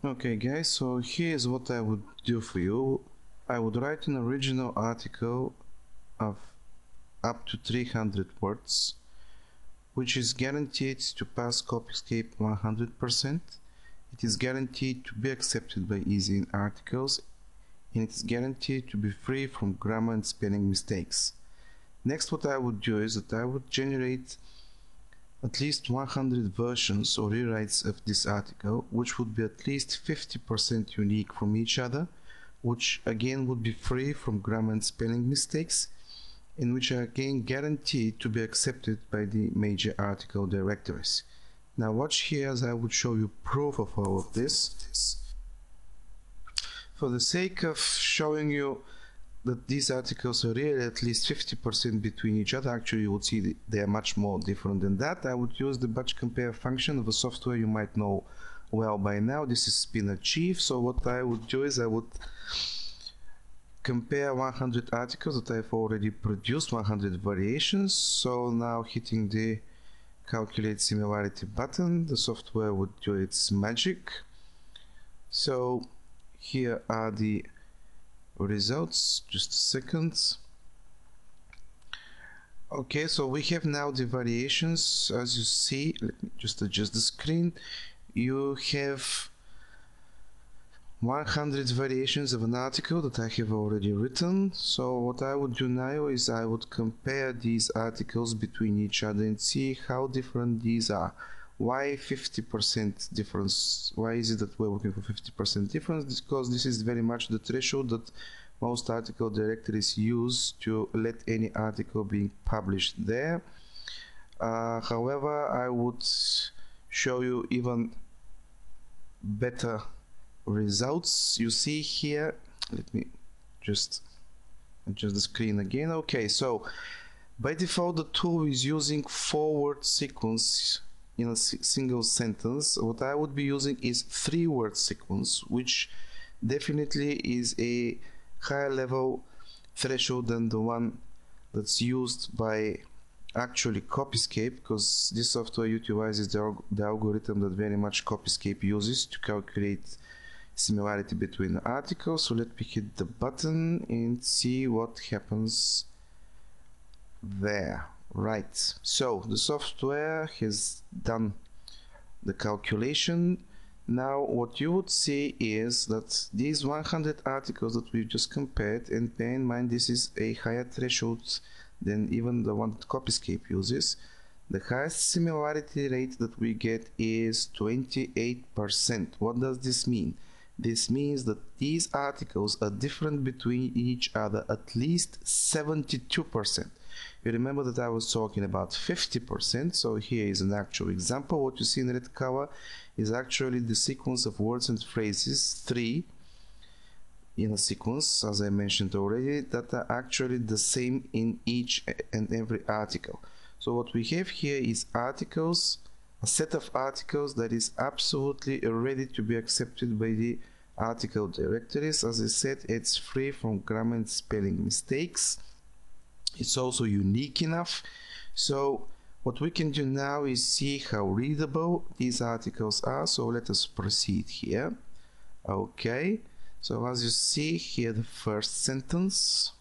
Okay guys, so here's what I would do for you. I would write an original article of up to 300 words, which is guaranteed to pass Copyscape 100%. It is guaranteed to be accepted by ezinearticles, and it is guaranteed to be free from grammar and spelling mistakes. Next, what I would do is that I would generate at least 100 versions or rewrites of this article, which would be at least 50% unique from each other, which again would be free from grammar and spelling mistakes, and which are again guaranteed to be accepted by the major article directories. Now watch here as I would show you proof of all of this. For the sake of showing you that these articles are really at least 50% between each other, actually you would see they are much more different than that, I would use the batch compare function of a software you might know well by now. This is Spin. So what I would do is I would compare 100 articles that I've already produced, 100 variations. So now hitting the calculate similarity button, the software would do its magic. So here are the results. Just a second. Okay, so we have now the variations. As you see, let me just adjust the screen. You have 100 variations of an article that I have already written. So what I would do now is I would compare these articles between each other and see how different these are. Why 50% difference? Why is it that we're looking for 50% difference? Because this is very much the threshold that most article directories use to let any article be published there. However, I would show you even better results. You see here, let me just adjust the screen again. Okay, so by default the tool is using 4-word sequence in a single sentence. What I would be using is 3-word sequence, which definitely is a higher level threshold than the one that's used by actually Copyscape, because this software utilizes the algorithm that very much Copyscape uses to calculate similarity between the articles. So let me hit the button and see what happens there. Right, so the software has done the calculation. Now what you would see is that these 100 articles that we've just compared, and bear in mind this is a higher threshold than even the one that Copyscape uses, the highest similarity rate that we get is 28%. What does this mean? This means that these articles are different between each other at least 72%. You remember that I was talking about 50%, so here is an actual example. What you see in red color is actually the sequence of words and phrases, 3 in a sequence, as I mentioned already, that are actually the same in each and every article. So what we have here is articles, a set of articles that is absolutely ready to be accepted by the article directories. As I said, it's free from grammar and spelling mistakes. It's also unique enough. So what we can do now is see how readable these articles are. So let us proceed here. Okay, so as you see here, the first sentence.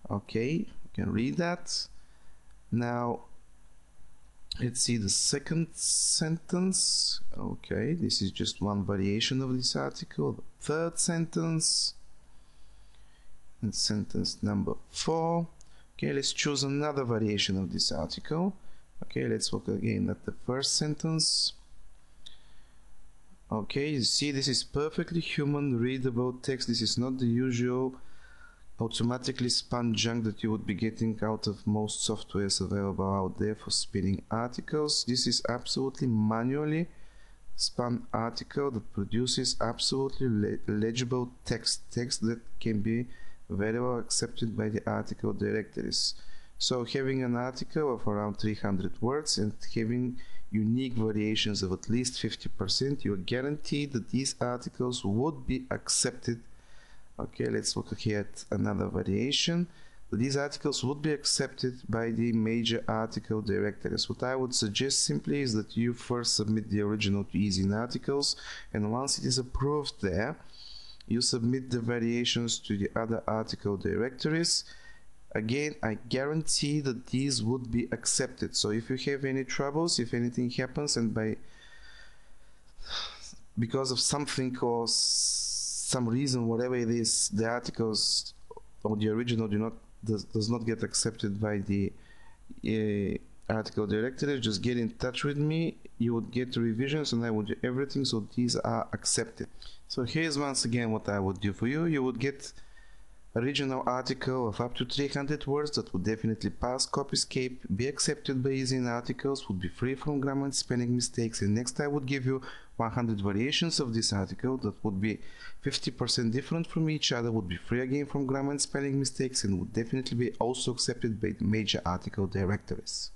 Okay, you can read that. Now let's see the second sentence. Okay, this is just one variation of this article. The third sentence and sentence number 4. Okay, let's choose another variation of this article. Okay, let's look again at the first sentence. Okay, you see this is perfectly human readable text. This is not the usual automatically spun junk that you would be getting out of most softwares available out there for spinning articles. This is absolutely manually spun article that produces absolutely legible text that can be very well accepted by the article directories. So having an article of around 300 words and having unique variations of at least 50%, you are guaranteed that these articles would be accepted. Okay, let's look here at another variation. these articles would be accepted by the major article directories. What I would suggest simply is that you first submit the original to ezinearticles, and once it is approved there, you submit the variations to the other article directories. Again, I guarantee that these would be accepted. So if you have any troubles, if anything happens, and because of something or some reason, whatever it is, the articles or the original does not get accepted by the article directory, just get in touch with me. You would get revisions and I would do everything so these are accepted. So here's once again what I would do for you. You would get original article of up to 300 words that would definitely pass Copyscape, be accepted by ezinearticles, would be free from grammar and spelling mistakes, and next I would give you 100 variations of this article that would be 50% different from each other, would be free again from grammar and spelling mistakes, and would definitely be also accepted by the major article directories.